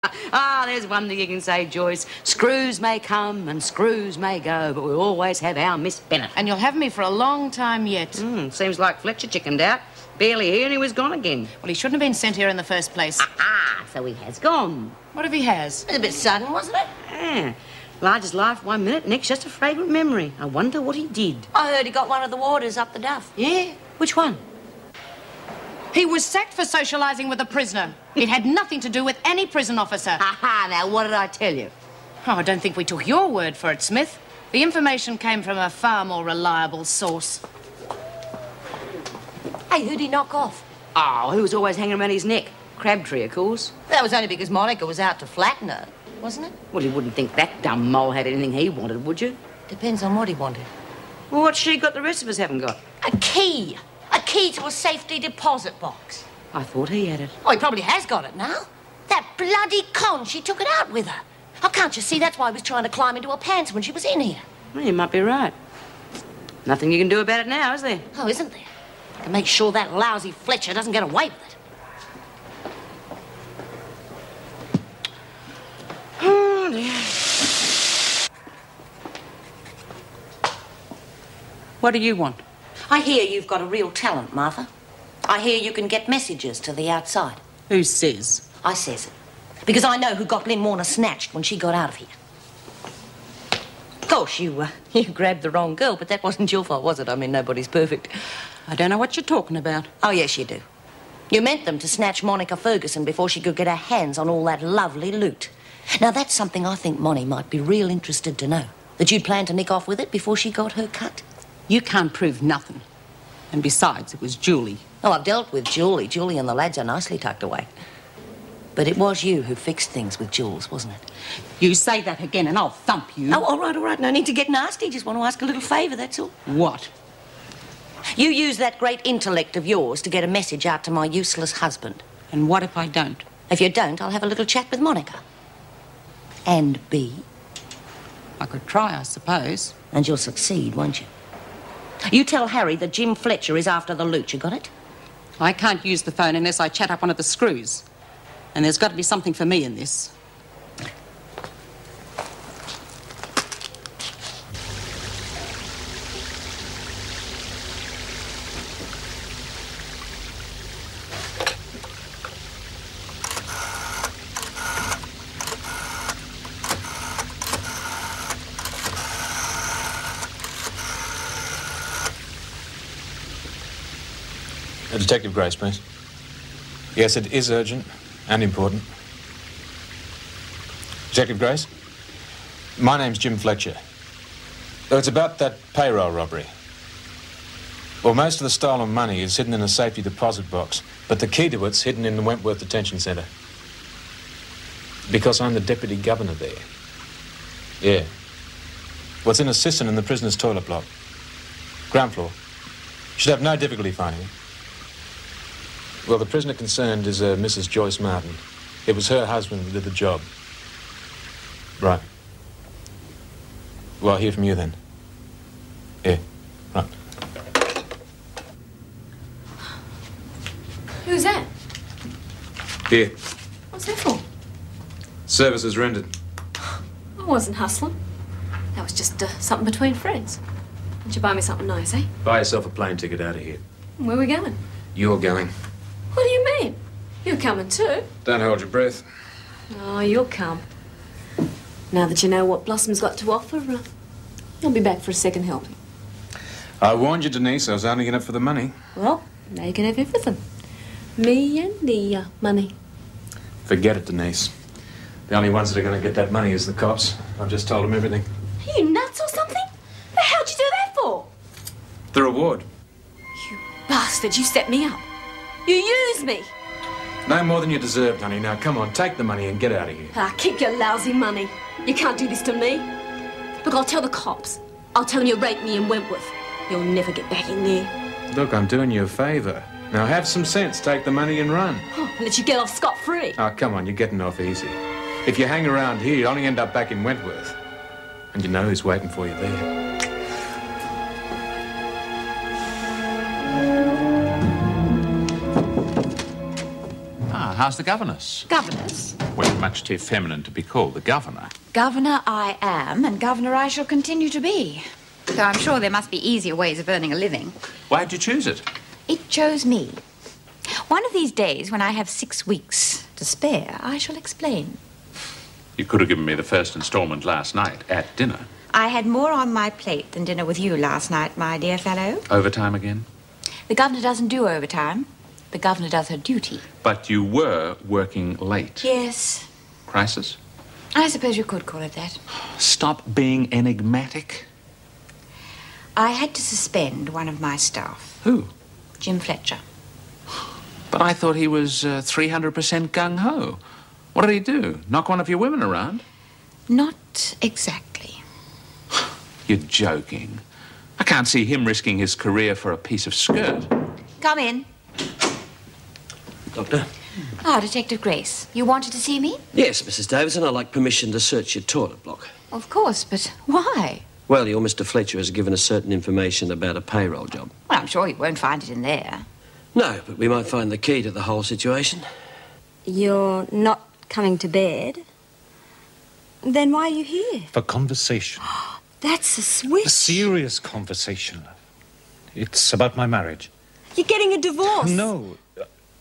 There's one thing you can say, Joyce. Screws may come and screws may go, but we'll always have our Miss Bennet. And you'll have me for a long time yet. Seems like Fletcher chickened out. Barely here and he was gone again. Well, he shouldn't have been sent here in the first place. So he has gone. What if he has? It was a bit sudden, wasn't it? Yeah. Large as life 1 minute, next just a fragrant memory. I wonder what he did. I heard he got one of the warders up the duff. Yeah? Which one? He was sacked for socialising with a prisoner. It had nothing to do with any prison officer. Now what did I tell you? Oh, I don't think we took your word for it, Smith. The information came from a far more reliable source. Hey, who'd he knock off? Oh, who was always hanging around his neck? Crabtree, of course. That was only because Monica was out to flatten her, wasn't it? Well, you wouldn't think that dumb mole had anything he wanted, would you? Depends on what he wanted. Well, what's she got the rest of us haven't got? A key. A key to a safety deposit box. I thought he had it. Oh, he probably has got it now. That bloody con, she took it out with her. Oh, can't you see? That's why he was trying to climb into her pants when she was in here. Well, you might be right. Nothing you can do about it now, is there? Oh, isn't there? I can make sure that lousy Fletcher doesn't get away with it. Oh, dear. What do you want? I hear you've got a real talent, Martha. I hear you can get messages to the outside. Who says? I says it. Because I know who got Lynn Warner snatched when she got out of here. Of course, you grabbed the wrong girl, but that wasn't your fault, was it? I mean, nobody's perfect. I don't know what you're talking about. Oh, yes, you do. You meant them to snatch Monica Ferguson before she could get her hands on all that lovely loot. Now, that's something I think Monty might be real interested to know. That you'd planned to nick off with it before she got her cut. You can't prove nothing. And besides, it was Julie. Oh, I've dealt with Julie. Julie and the lads are nicely tucked away. But it was you who fixed things with Jules, wasn't it? You say that again and I'll thump you. Oh, all right. No need to get nasty. Just want to ask a little favour, that's all. What? You use that great intellect of yours to get a message out to my useless husband. And what if I don't? If you don't, I'll have a little chat with Monica. And B. I could try, I suppose. And you'll succeed, won't you? You tell Harry that Jim Fletcher is after the loot, you got it? I can't use the phone unless I chat up one of the screws. And there's got to be something for me in this. Detective Grace, please. Yes, it is urgent and important. Detective Grace? My name's Jim Fletcher. It's about that payroll robbery. Well, most of the stolen money is hidden in a safety deposit box, but the key to it's hidden in the Wentworth Detention Centre. Because I'm the deputy governor there. Yeah. Well, it's in a cistern in the prisoner's toilet block. Ground floor. Should have no difficulty finding it. Well, the prisoner concerned is Mrs. Joyce Martin. It was her husband who did the job. Right. Well, I'll hear from you then. Yeah, right. Who's that? Here. What's that for? Services rendered. I wasn't hustling. That was just something between friends. Why don't you buy me something nice, eh? Buy yourself a plane ticket out of here. Where are we going? You're going. What do you mean? You're coming too. Don't hold your breath. Oh, you'll come. Now that you know what Blossom's got to offer, you'll be back for a second helping. I warned you, Denise. I was only in it for the money. Well, now you can have everything. Me and the money. Forget it, Denise. The only ones that are going to get that money is the cops. I've just told them everything. Are you nuts or something? The hell'd you do that for? The reward. You bastard, you set me up. You used me. No more than you deserved, honey. Now, come on, take the money and get out of here. Keep your lousy money. You can't do this to me. Look, I'll tell the cops. I'll tell them you raped me in Wentworth. You'll never get back in there. Look, I'm doing you a favour. Now, have some sense. Take the money and run. Oh, I'll let you get off scot-free. Oh, come on, you're getting off easy. If you hang around here, you'll only end up back in Wentworth. And you know who's waiting for you there. how's the governess? Governess? Well, much too feminine to be called the governor. Governor I am, and governor I shall continue to be. Though I'm sure there must be easier ways of earning a living. Why'd you choose it? It chose me. One of these days, when I have 6 weeks to spare, I shall explain. You could have given me the first instalment last night at dinner. I had more on my plate than dinner with you last night, my dear fellow. Overtime again? The governor doesn't do overtime. The governor does her duty. But you were working late. Yes. Crisis? I suppose you could call it that. Stop being enigmatic. I had to suspend one of my staff. Who? Jim Fletcher. But I thought he was 300% gung-ho. What did he do? Knock one of your women around? Not exactly. You're joking. I can't see him risking his career for a piece of skirt. Come in. Doctor? Ah, Detective Grace. You wanted to see me? Yes, Mrs. Davidson. I'd like permission to search your toilet block. Of course, but why? Well, your Mr. Fletcher has given us certain information about a payroll job. Well, I'm sure you won't find it in there. No, but we might find the key to the whole situation. You're not coming to bed? Then why are you here? For conversation. That's a switch. A serious conversation. It's about my marriage. You're getting a divorce? No.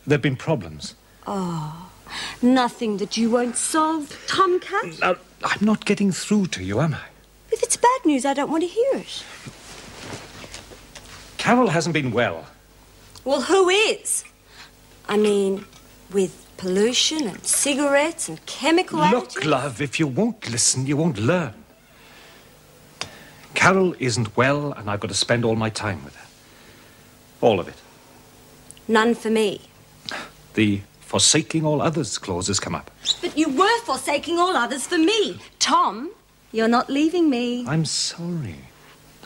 There have been problems. Oh, nothing that you won't solve, Tomcat? Now, I'm not getting through to you, am I? If it's bad news, I don't want to hear it. Carol hasn't been well. Well, who is? I mean, with pollution and cigarettes and chemical Look, additives? love, if you won't listen, you won't learn. Carol isn't well, and I've got to spend all my time with her. All of it. None for me. The forsaking all others clause has come up. But you were forsaking all others for me. Tom, you're not leaving me. I'm sorry.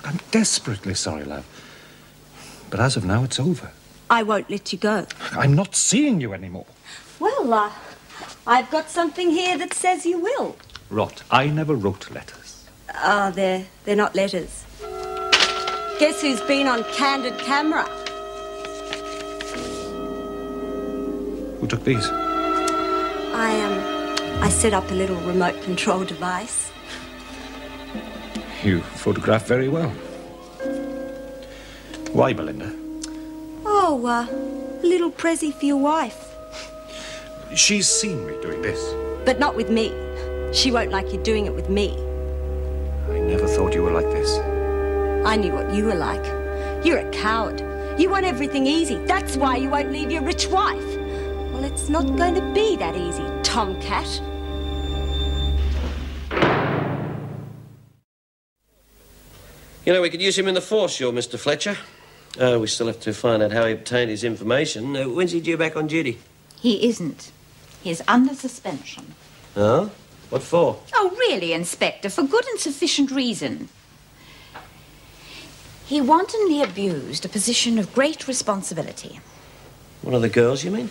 I'm desperately sorry, love. But as of now, it's over. I won't let you go. I'm not seeing you anymore. Well, I've got something here that says you will. Rot. I never wrote letters. Ah, they're not letters. Guess who's been on candid camera? Who took these? I set up a little remote control device. You photograph very well. Why, Belinda? Oh, a little prezi for your wife. She's seen me doing this. But not with me. She won't like you doing it with me. I never thought you were like this. I knew what you were like. You're a coward. You want everything easy. That's why you won't leave your rich wife. Well, it's not going to be that easy, Tomcat. You know, we could use him in the force, your Mr. Fletcher. We still have to find out how he obtained his information. When's he due back on duty? He isn't. He's under suspension. Oh? What for? Oh, really, Inspector, for good and sufficient reason. He wantonly abused a position of great responsibility. One of the girls, you mean?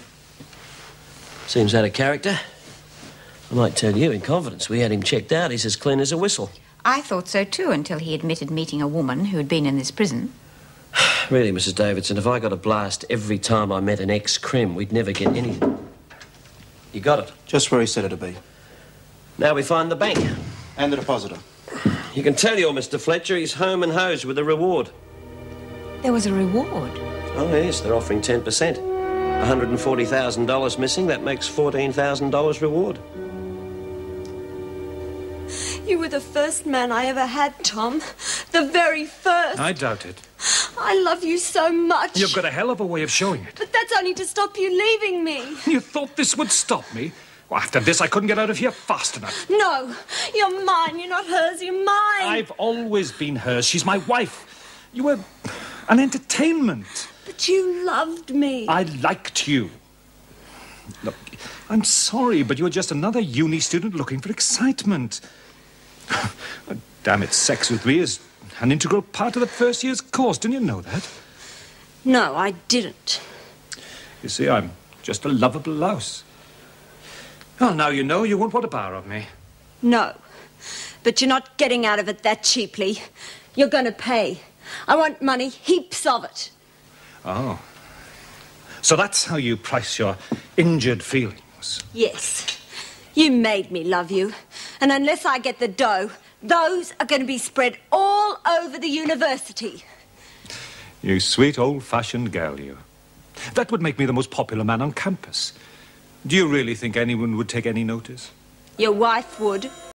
Seems out of character. I might tell you in confidence, we had him checked out. He's as clean as a whistle. I thought so, too, until he admitted meeting a woman who'd been in this prison. Really, Mrs. Davidson, if I got a blast every time I met an ex-crim, we'd never get anything. You got it? Just where he said it'd be. Now we find the bank. And the depositor. You can tell your Mr. Fletcher he's home and hosed with a reward. There was a reward? Oh, yes, they're offering 10%. $140,000 missing, that makes $14,000 reward. You were the first man I ever had, Tom. The very first. I doubt it. I love you so much. You've got a hell of a way of showing it. But that's only to stop you leaving me. You thought this would stop me? Well, after this, I couldn't get out of here fast enough. No, you're mine. You're not hers. You're mine. I've always been hers. She's my wife. You were an entertainment. But you loved me. I liked you. Look, I'm sorry, but you were just another uni student looking for excitement. Damn it, sex with me is an integral part of the first year's course. Didn't you know that? No, I didn't. You see, I'm just a lovable louse. Well, now you know you won't want a bar of me. No, but you're not getting out of it that cheaply. You're going to pay. I want money, heaps of it. Oh. So that's how you price your injured feelings. Yes. You made me love you. And unless I get the dough, those are going to be spread all over the university. You sweet, old-fashioned girl, you. That would make me the most popular man on campus. Do you really think anyone would take any notice? Your wife would.